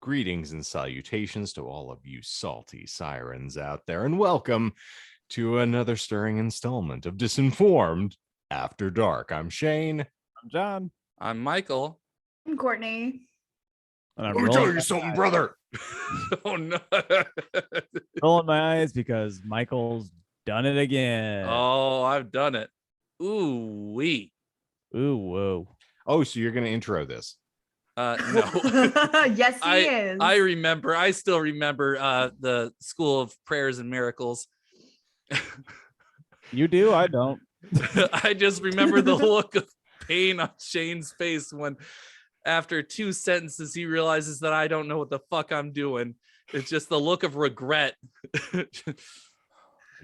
Greetings and salutations to all of you salty sirens out there, and welcome to another stirring installment of Disinformed After Dark. I'm Shane. I'm John. I'm Michael. I'm Courtney. And I'm Let me tell you something, brother. Oh no. rolling my eyes because Michael's done it again. Oh, I've done it. Ooh wee. Ooh, whoa. Oh, so you're going to intro this? No. Yes, he is. I still remember the School of Prayers and Miracles. You do? I don't. I just remember the look of pain on Shane's face when after 2 sentences he realizes that I don't know what the fuck I'm doing. It's just the look of regret. I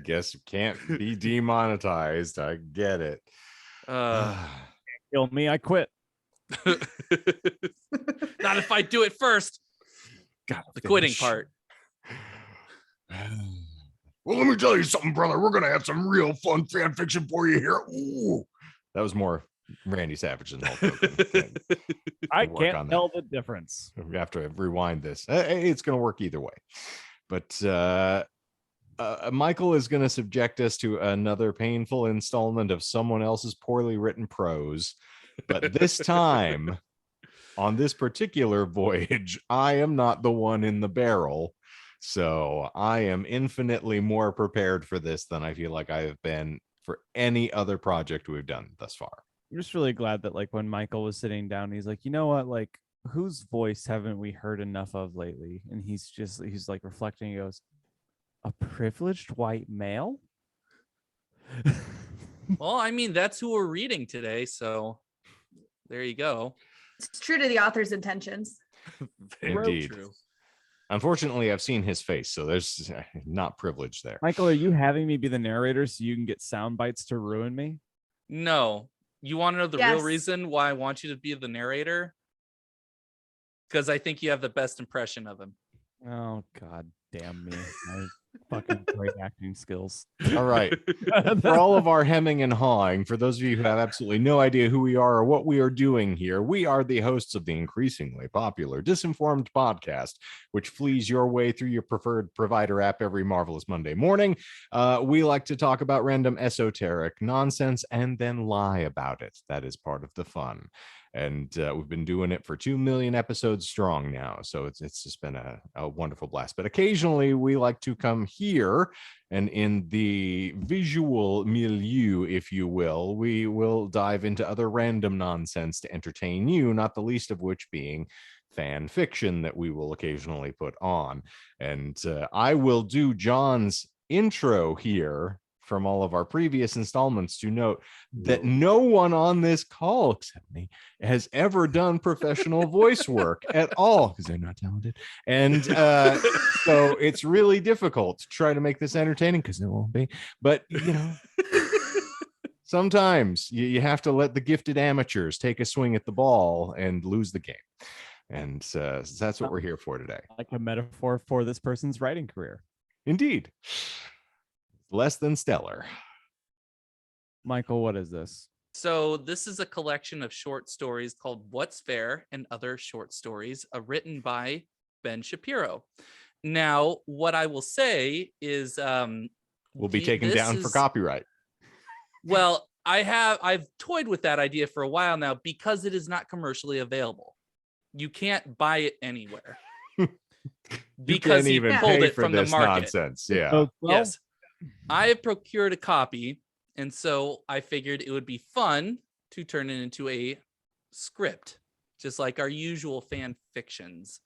guess it can't be demonetized. I get it. Kill me, I quit. Not if I do it first. Gotta The quitting finish. part. Well, let me tell you something, brother. We're going to have some real fun fan fiction for you here. Ooh. That was more Randy Savage than Hulk Hogan. I We'll work on can't that. tell the difference. We have to rewind this. It's going to work either way. But Michael is going to subject us to another painful installment of someone else's poorly written prose. But this time, on this particular voyage, I am not the one in the barrel. So I am infinitely more prepared for this than I feel like I have been for any other project we've done thus far. I'm just really glad that, like, when Michael was sitting down, he's like, you know what? Like, whose voice haven't we heard enough of lately? And he's like reflecting. He goes, a privileged white male? Well, I mean, that's who we're reading today, so there you go. It's true to the author's intentions. Indeed. True. Unfortunately, I've seen his face, so there's not privilege there. Michael, are you having me be the narrator so you can get sound bites to ruin me? No. You want to know the Yes. real reason why I want you to be the narrator? Because I think you have the best impression of him. Oh, God damn me. My fucking great acting skills. All right. For all of our hemming and hawing, for those of you who have absolutely no idea who we are or what we are doing here, we are the hosts of the increasingly popular Disinformed podcast, which flees your way through your preferred provider app every marvelous Monday morning. We like to talk about random esoteric nonsense and then lie about it. That is part of the fun. And we've been doing it for 2 million episodes strong now. So it's just been a wonderful blast. But occasionally we like to come here and in the visual milieu, if you will, we will dive into other random nonsense to entertain you, not the least of which being fan fiction that we will occasionally put on. And I will do John's intro here from all of our previous installments to note that no one on this call except me has ever done professional voice work at all because they're not talented. And so it's really difficult to try to make this entertaining because there won't be. But, you know, sometimes you have to let the gifted amateurs take a swing at the ball and lose the game. And that's what we're here for today. Like a metaphor for this person's writing career. Indeed. Less than stellar. Michael, what is this? So this is a collection of short stories called What's Fair and Other Short Stories, written by Ben Shapiro. Now, what I will say is Will be taken down for copyright. Well, I've toyed with that idea for a while now because it is not commercially available. You can't buy it anywhere. Because he pulled it from the market. Nonsense. Yeah. Oh, well, Yes. I have procured a copy, and so I figured it would be fun to turn it into a script, just like our usual fan fictions.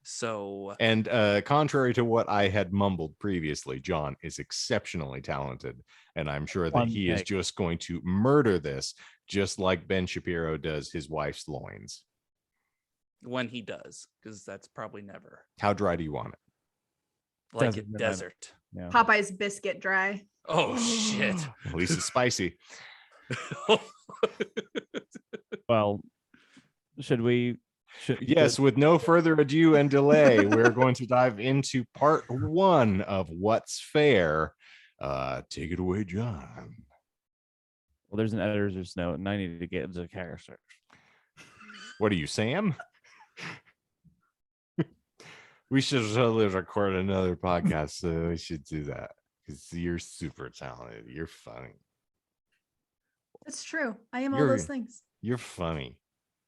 So, and contrary to what I had mumbled previously, John is exceptionally talented, and I'm sure that he is just going to murder this, just like Ben Shapiro does his wife's loins. when he does, because that's probably never. How dry do you want it? Like a desert. Yeah. Popeye's biscuit dry. Oh, shit. At least it's spicy. Well, should we? Yes, with no further ado and delay, we're going to dive into part 1 of What's Fair. Take it away, John. Well, there's an editor's note, and I need to get into the character. What are you, Sam? We should totally record another podcast. So we should do that because you're super talented. You're funny. It's true. I am all You're- those things. You're funny.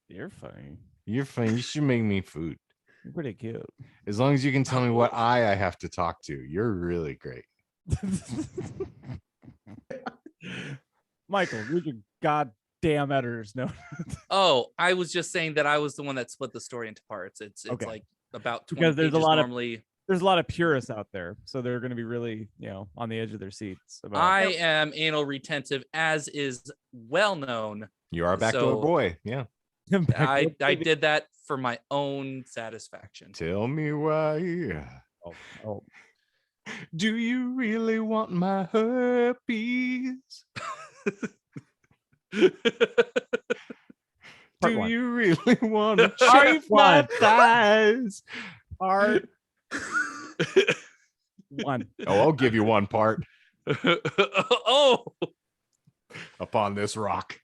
You're funny. You're funny. You should make me food. You're pretty cute. As long as you can tell me what I have to talk to. You're really great. Michael, read your goddamn editor's note. Oh, I was just saying that I was the one that split the story into parts. It's Okay. like about 20 Because there's a pages lot of- normally. There's a lot of purists out there, so they're going to be really, on the edge of their seats. About I am anal retentive, as is well known. You are a backdoor So- boy. Yeah. I did that for my own satisfaction. Tell me why. Oh. Do you really want my herpes? Part Do one. you really want to Part chafe my one. thighs? Part one. Oh, I'll give you one part Oh, upon this rock.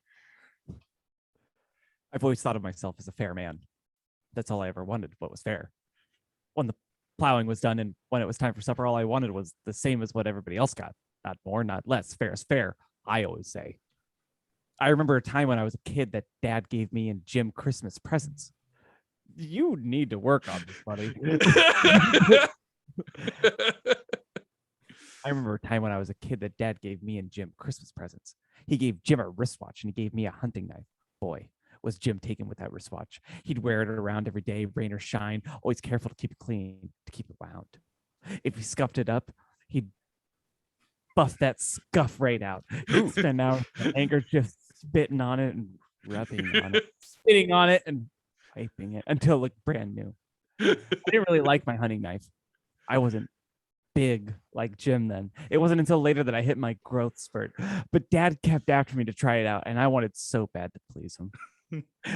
I've always thought of myself as a fair man. That's all I ever wanted, what was fair. When the plowing was done and when it was time for supper, all I wanted was the same as what everybody else got. Not more, not less. Fair is fair, I always say. I remember a time when I was a kid that Dad gave me and Jim Christmas presents. You need to work on this, buddy. I remember a time when I was a kid that Dad gave me and Jim Christmas presents. He gave Jim a wristwatch and he gave me a hunting knife. Boy, was Jim taken with that wristwatch. He'd wear it around every day, rain or shine, always careful to keep it clean, to keep it wound. If he scuffed it up, he'd buff that scuff right out. He'd spend hours with the handkerchief spitting on it and rubbing on it, spitting on it and wiping it until it looked brand new. I didn't really like my hunting knife. I wasn't big like Jim then. It wasn't until later that I hit my growth spurt. But Dad kept after me to try it out, and I wanted so bad to please him.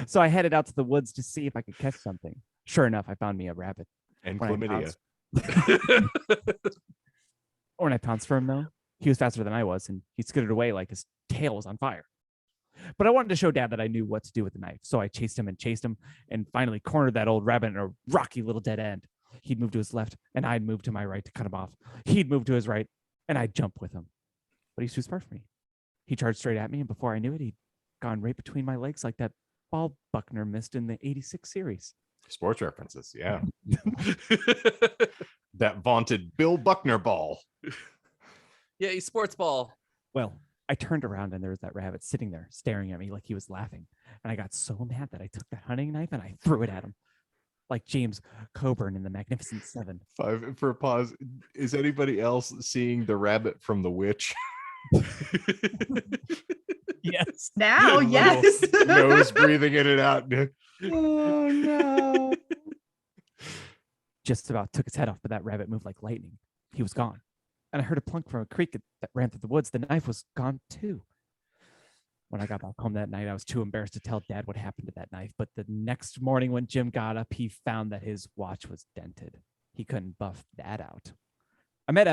So I headed out to the woods to see if I could catch something. Sure enough, I found me a rabbit. And When I chlamydia. When I pounced for him, though, he was faster than I was, and he scooted away like his tail was on fire. But I wanted to show Dad that I knew what to do with the knife, so I chased him, and finally cornered that old rabbit in a rocky little dead end. He'd move to his left, and I'd move to my right to cut him off. He'd move to his right, and I'd jump with him. But he's too smart for me. He charged straight at me, and before I knew it, he'd gone right between my legs like that ball Buckner missed in the '86 series. Sports references. Yeah. That vaunted Bill Buckner ball. yeah, he sports ball. Well, I turned around and there was that rabbit sitting there staring at me like he was laughing. And I got so mad that I took that hunting knife and I threw it at him. Like James Coburn in the Magnificent Seven. Five for a pause. Is anybody else seeing the rabbit from The Witch? Yes. Now, Little yes. Nose breathing in and out. Oh no. Just about took his head off, but that rabbit moved like lightning. He was gone. And I heard a plunk from a creek that ran through the woods. The knife was gone too. When I got back home that night, I was too embarrassed to tell Dad what happened to that knife. But the next morning when Jim got up, he found that his watch was dented. He couldn't buff that out. I met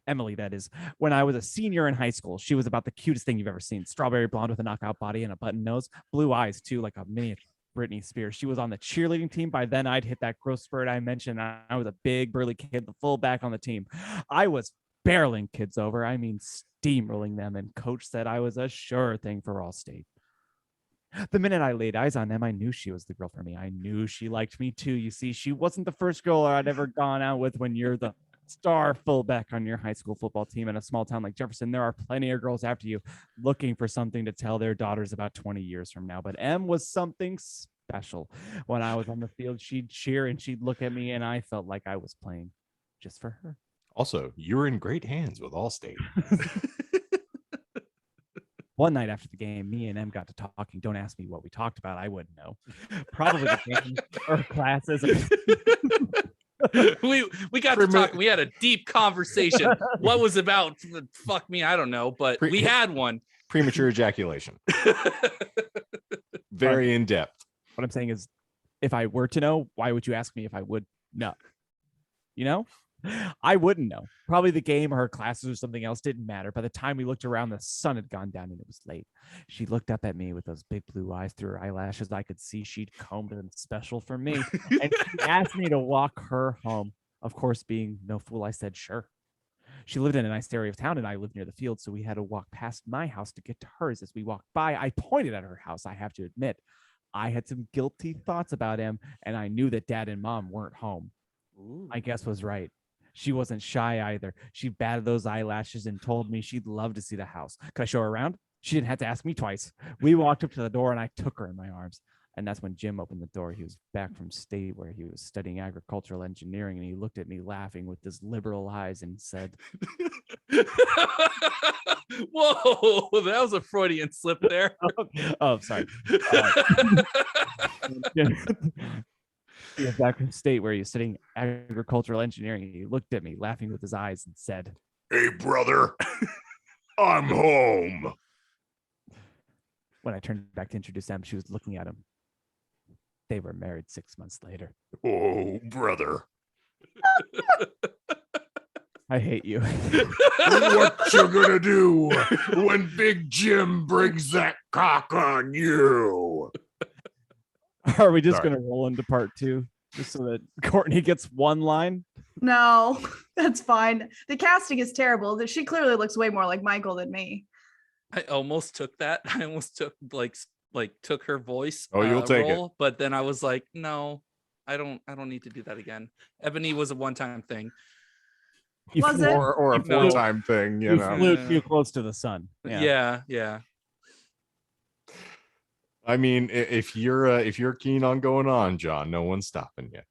Emily, that is, when I was a senior in high school. She was about the cutest thing you've ever seen. Strawberry blonde with a knockout body and a button nose. Blue eyes, too, like a mini Britney Spears. She was on the cheerleading team. By then, I'd hit that growth spurt I mentioned. I was a big, burly kid, the fullback on the team. I was barreling kids over. I mean, steamrolling them. And Coach said I was a sure thing for All-State. The minute I laid eyes on them, I knew she was the girl for me. I knew she liked me, too. You see, she wasn't the first girl I'd ever gone out with. When you're the star fullback on your high school football team in a small town like Jefferson, there are plenty of girls after you looking for something to tell their daughters about 20 years from now. But Em was something special. When I was on the field, she'd cheer and she'd look at me, and I felt like I was playing just for her. Also, you're in great hands with Allstate. Oh, One night after the game, me and Em got to talking. Don't ask me what we talked about. I wouldn't know. Probably the game or classes. we got to talk. We had a deep conversation. What was about? Fuck me, I don't know, but we had one. Premature ejaculation. Very in depth. What I'm saying is, if I were to know, why would you ask me if I would know? You know? I wouldn't know. Probably the game or her classes or something else didn't matter. By the time we looked around, the sun had gone down and it was late. She looked up at me with those big blue eyes through her eyelashes. I could see she'd combed them special for me. And she asked me to walk her home. Of course, being no fool, I said, sure. She lived in a nice area of town and I lived near the field, so we had to walk past my house to get to hers. As we walked by, I pointed at her house. I have to admit, I had some guilty thoughts about him, and I knew that Dad and Mom weren't home. My guess was right. She wasn't shy either. She batted those eyelashes and told me she'd love to see the house. Could I show her around? She didn't have to ask me twice. We walked up to the door and I took her in my arms. And that's when Jim opened the door. He was back from state where he was studying agricultural engineering, and he looked at me laughing with his liberal eyes and said, Whoa, that was a Freudian slip there. oh, sorry. He was back from state where he was studying agricultural engineering. He looked at me laughing with his eyes and said, "Hey, brother, I'm home." When I turned back to introduce them, she was looking at him. They were married 6 months later. Oh, brother. I hate you. What you gonna do when Big Jim brings that cock on you? Are we just going to roll into part 2 just so that Courtney gets one line? No, that's fine. The casting is terrible. She clearly looks way more like Michael than me. I almost took that. I almost took took her voice. Oh, you'll take role, but then I was like, no, I don't need to do that again. Ebony was a one-time thing. Was it? Or a No. 4-time thing, you You know. flew too close to the sun. Yeah. I mean, if you're keen on going on, John, no one's stopping you.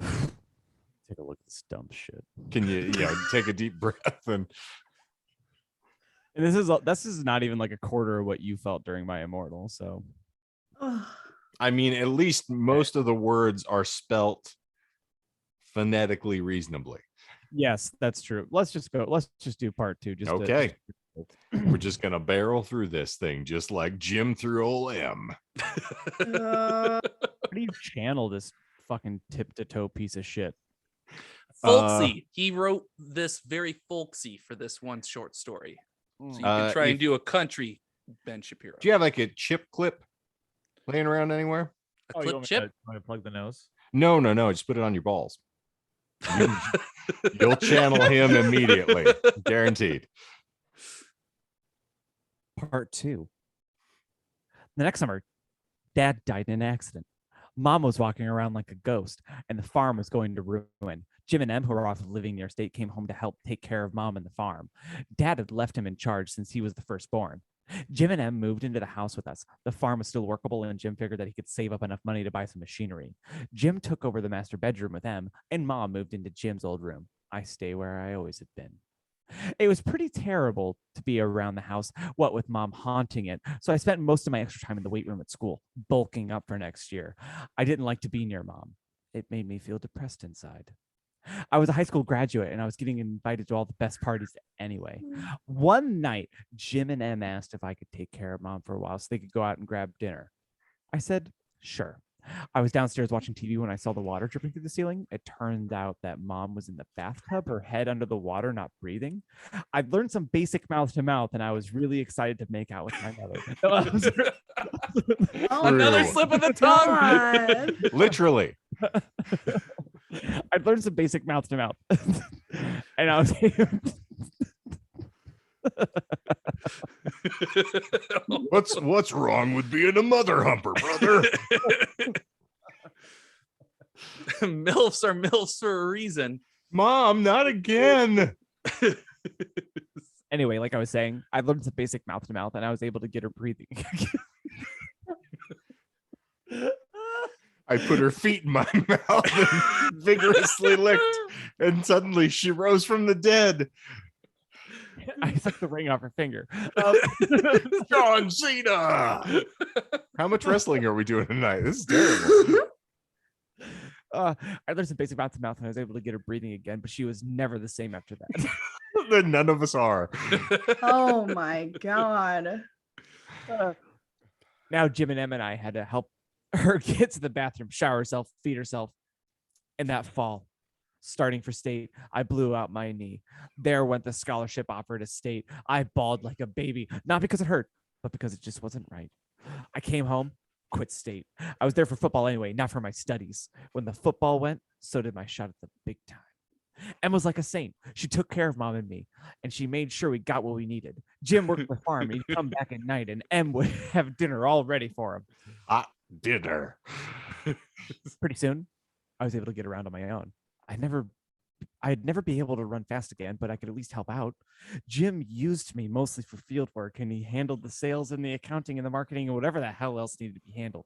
Take a look at this dumb shit. Can you take a deep breath and And this is not even like a quarter of what you felt during my Immortal. So, I mean, at least most of the words are spelt phonetically reasonably. yes, that's true. Let's just go. Let's just do part 2. Just Okay. We're just gonna barrel through this thing just like Jim through old M. How do you channel this fucking tip to toe piece of shit? Folksy. He wrote this very folksy for this one short story. So you can try and do a country Ben Shapiro. Do you have like a chip clip laying around anywhere? A clip chip? Want to plug the nose? No. Just put it on your balls. You'll channel him immediately, guaranteed. Part 2. The next summer, Dad died in an accident. Mom was walking around like a ghost, and the farm was going to ruin. Jim and Em, who were off living near state, came home to help take care of Mom and the farm. Dad had left him in charge since he was the firstborn. Jim and Em moved into the house with us. The farm was still workable, and Jim figured that he could save up enough money to buy some machinery. Jim took over the master bedroom with Em, and Mom moved into Jim's old room. I stay where I always have been. It was pretty terrible to be around the house, what with Mom haunting it. So I spent most of my extra time in the weight room at school, bulking up for next year. I didn't like to be near Mom. It made me feel depressed inside. I was a high school graduate and I was getting invited to all the best parties anyway. One night, Jim and Em asked if I could take care of Mom for a while so they could go out and grab dinner. I said, sure. I was downstairs watching TV when I saw the water dripping through the ceiling. It turned out that Mom was in the bathtub, her head under the water, not breathing. I'd learned some basic mouth to mouth, and I was really excited to make out with my mother. Another slip of the tongue. Literally. I'd learned some basic mouth to mouth, and I was. What's wrong with being a mother humper, brother? MILFs are MILFs for a reason. Mom, not again. Anyway, like I was saying, I learned some basic mouth to mouth, and I was able to get her breathing. I put her feet in my mouth and vigorously licked, and suddenly she rose from the dead. I took the ring off her finger. John Cena. How much wrestling are we doing tonight? This is terrible. I learned some basic mouth to mouth, and I was able to get her breathing again, but she was never the same after that. Then none of us are. Oh my God. Now Jim and Em and I had to help her get to the bathroom, shower herself, feed herself. And that fall, Starting for state, I blew out my knee. There went the scholarship offer to state. I bawled like a baby, not because it hurt, but because it just wasn't right. I came home, quit state. I was there for football anyway, not for my studies. When the football went, so did my shot at the big time. Em was like a saint. She took care of Mom and me, and she made sure we got what we needed. Jim worked the farm. He'd come back at night, and Em would have dinner all ready for him. Hot dinner. Pretty soon, I was able to get around on my own. I'd never be able to run fast again, but I could at least help out. Jim used me mostly for field work, and he handled the sales and the accounting and the marketing and whatever the hell else needed to be handled.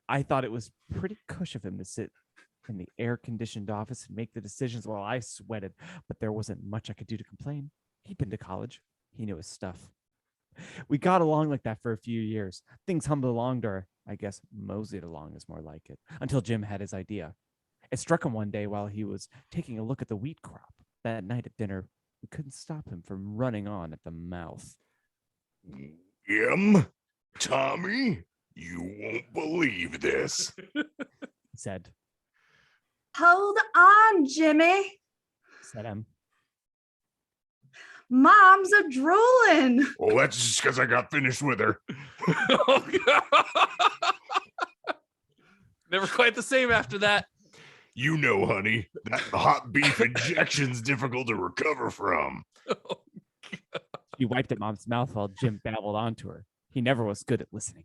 I thought it was pretty cush of him to sit in the air-conditioned office and make the decisions while I sweated, but there wasn't much I could do to complain. He'd been to college. He knew his stuff. We got along like that for a few years. Things hummed along, or I guess moseyed along is more like it, until Jim had his idea. It struck him one day while he was taking a look at the wheat crop. That night at dinner, we couldn't stop him from running on at the mouth. Tommy, you won't believe this, He said. Hold on, Jimmy. Said Em. Mom's a drooling. Well, that's just because I got finished with her. Never quite the same after that. You know, honey, that hot beef injection's difficult to recover from. She wiped at Mom's mouth while Jim babbled onto her. He never was good at listening.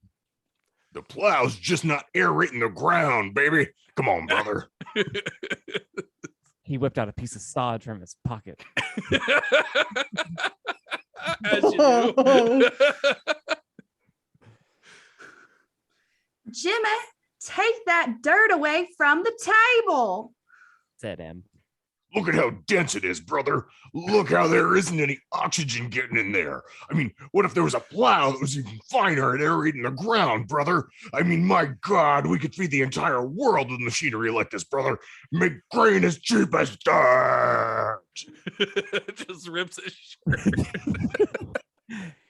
The plow's just not aerating the ground, baby. Come on, brother. He whipped out a piece of sod from his pocket. As you do. Jimmy, take that dirt away from the table. Said Em. Look at how dense it is, brother. Look how there isn't any oxygen getting in there. I mean, what if there was a plow that was even finer at aerating the ground, brother? I mean, my God, we could feed the entire world with machinery like this, brother. Make grain as cheap as dirt. Just rips his shirt.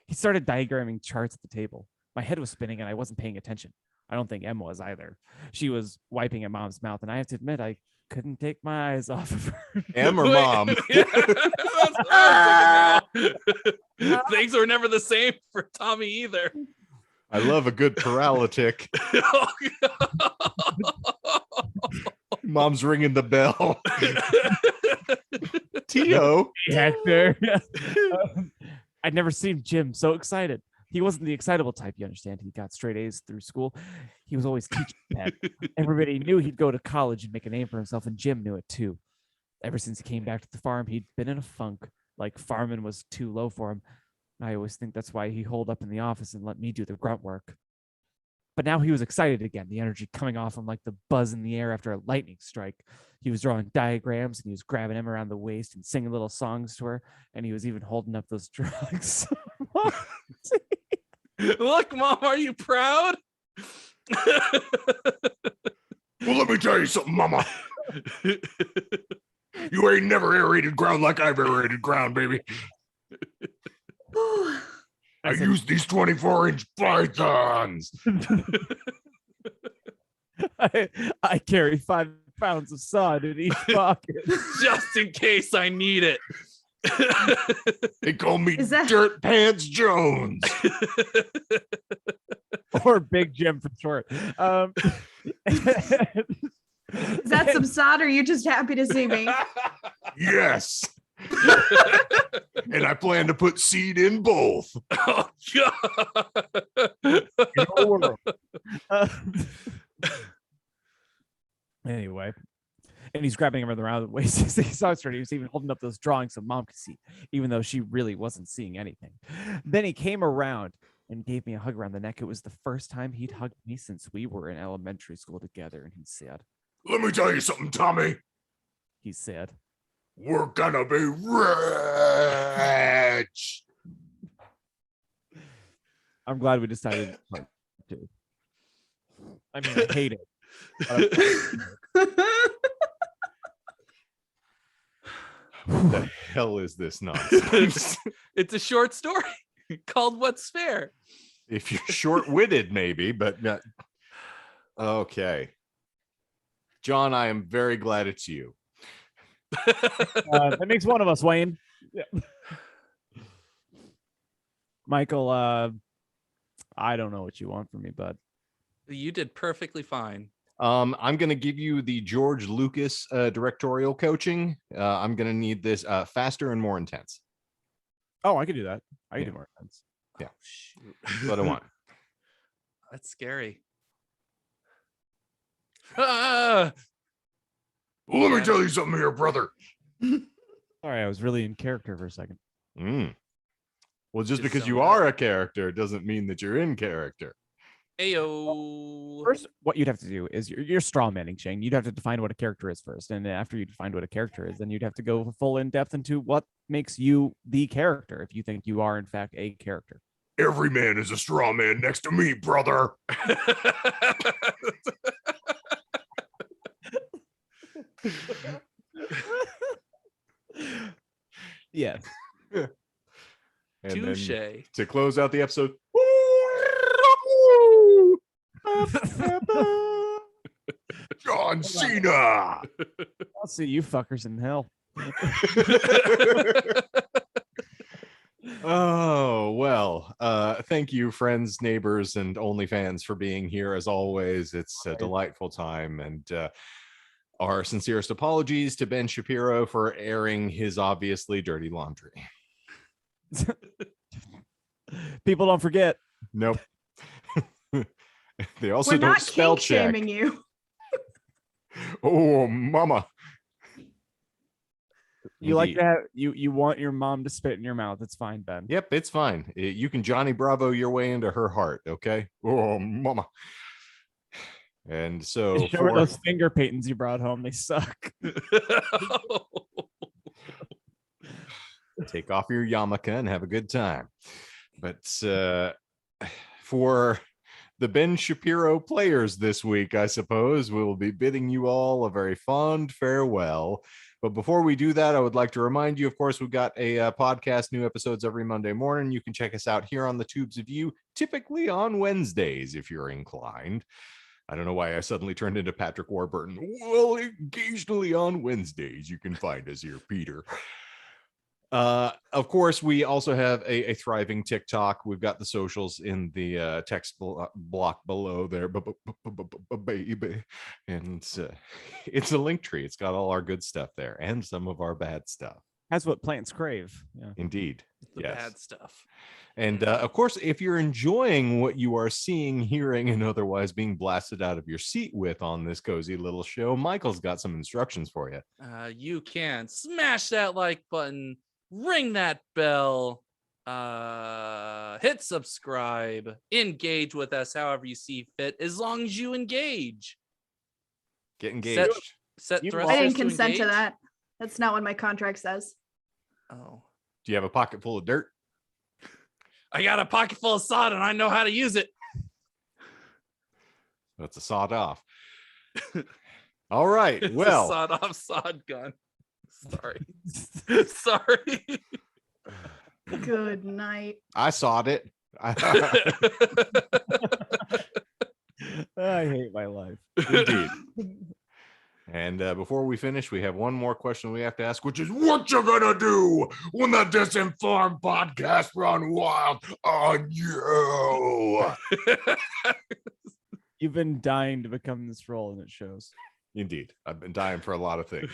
He started diagramming charts at the table. My head was spinning and I wasn't paying attention. I don't think Em was either. She was wiping at Mom's mouth, and I have to admit, I couldn't take my eyes off of her. Em or Mom? Yeah, that's what I'm thinking now. Things were never the same for Tommy either. I love a good paralytic. Oh, Mom's ringing the bell. Tio. Hector. I'd never seen Jim so excited. He wasn't the excitable type, you understand. He got straight A's through school. He was always teaching that. Everybody knew he'd go to college and make a name for himself, and Jim knew it too. Ever since he came back to the farm, he'd been in a funk, like farming was too low for him. I always think that's why he holed up in the office and let me do the grunt work. But now he was excited again, the energy coming off him like the buzz in the air after a lightning strike. He was drawing diagrams, and he was grabbing Em around the waist and singing little songs to her, and he was even holding up those drugs. look, Mom, are you proud? Well, let me tell you something, Mama. You ain't never aerated ground like I've aerated ground, baby. I use these 24-inch pythons. I carry 5 pounds of sod in each pocket. Just in case I need it. They call me Is that- Dirt Pants Jones. Or Big Jim for short. Is that some sod, or are you just happy to see me? Yes. And I plan to put seed in both. Oh, God. Anyway, and he's grabbing him around the waist. He saw it. He was even holding up those drawings so Mom could see, even though she really wasn't seeing anything. Then he came around and gave me a hug around the neck. It was the first time he'd hugged me since we were in elementary school together. And he said, Let me tell you something, Tommy. he said, We're gonna be rich. I'm glad we decided to. I mean, I hate it. What the hell is this nonsense? It's a short story called What's Fair. If you're short-witted, maybe, but not. Okay. John, I am very glad it's you. That makes one of us, Wayne. Yeah. Michael, I don't know what you want from me, bud. You did perfectly fine. I'm going to give you the George Lucas directorial coaching. I'm going to need this faster and more intense. Oh, I could do that. I can do more intense. Yeah. Oh, shoot. That's what I want. That's scary. Ah! Let me tell you something here, brother. Sorry, I was really in character for a second. Well, just Just because so you that- are a character doesn't mean that you're in character. Ayo. First, what you'd have to do is you're straw manning, Shane. You'd have to define what a character is first. And then after you define what a character is, then you'd have to go full in depth into what makes you the character if you think you are, in fact, a character. Every man is a straw man next to me, brother. Yes. And Touche. then to close out the episode, John Cena. I'll see you fuckers in hell. Oh, well, thank you, friends, neighbors, and OnlyFans for being here. As always, it's a delightful time. And our sincerest apologies to Ben Shapiro for airing his obviously dirty laundry. People don't forget. Nope. They also We're don't not spell kink check. shaming you. Oh, mama. You like Indeed. that? You want your mom to spit in your mouth. It's fine, Ben. Yep, it's fine. You can Johnny Bravo your way into her heart, okay? Oh, mama. And so Show her those finger paintings you brought home. They suck. take off your yarmulke and have a good time. But for the Ben Shapiro players this week, I suppose we'll be bidding you all a very fond farewell. But before we do that, I would like to remind you, of course, we've got a podcast, new episodes every Monday morning. You can check us out here on the Tubes of You, typically on Wednesdays, if you're inclined. I don't know why I suddenly turned into Patrick Warburton. Well, occasionally on Wednesdays, you can find us here, Peter. Of course, we also have a thriving TikTok. We've got the socials in the text block below there, baby. And it's a link tree. It's got all our good stuff there and some of our bad stuff. That's what plants crave. Yeah. Indeed. The Yes. bad stuff. And of course, if you're enjoying what you are seeing, hearing, and otherwise being blasted out of your seat with on this cozy little show, Michael's got some instructions for you. You can smash that like button, ring that bell, hit subscribe, engage with us however you see fit, as long as you engage. Get engaged. Set You thresholds I didn't to consent to engage. that. That's not what my contract says. Oh, Do you have a pocket full of dirt? I got a pocket full of sod and I know how to use it. That's a sawed off. All right. It's Well, a sawed off sod gun. Sorry. Sorry. Good night. I sawed it. I hate my life. Indeed. And before we finish, we have one more question we have to ask, which is what you gonna do when the Disinformed podcast run wild on you? You've been dying to become this role, and it shows. Indeed. I've been dying for a lot of things,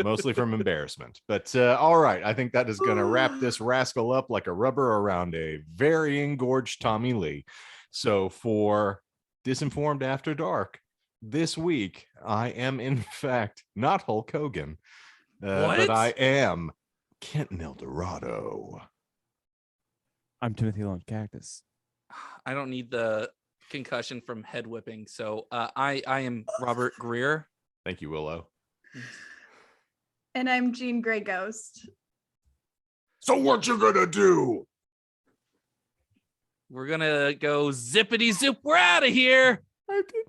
mostly from embarrassment. But all right, I think that is going to wrap this rascal up like a rubber around a very engorged Tommy Lee. So for Disinformed After Dark, this week, I am, in fact, not Hulk Hogan, but I am Kenton Eldorado. I'm Timothy Lund Cactus. I don't need the concussion from head whipping. So I am Robert Greer. Thank you, Willow. And I'm Jean Grey Ghost. So what you gonna do? We're gonna go zippity zoop. We're out of here. I did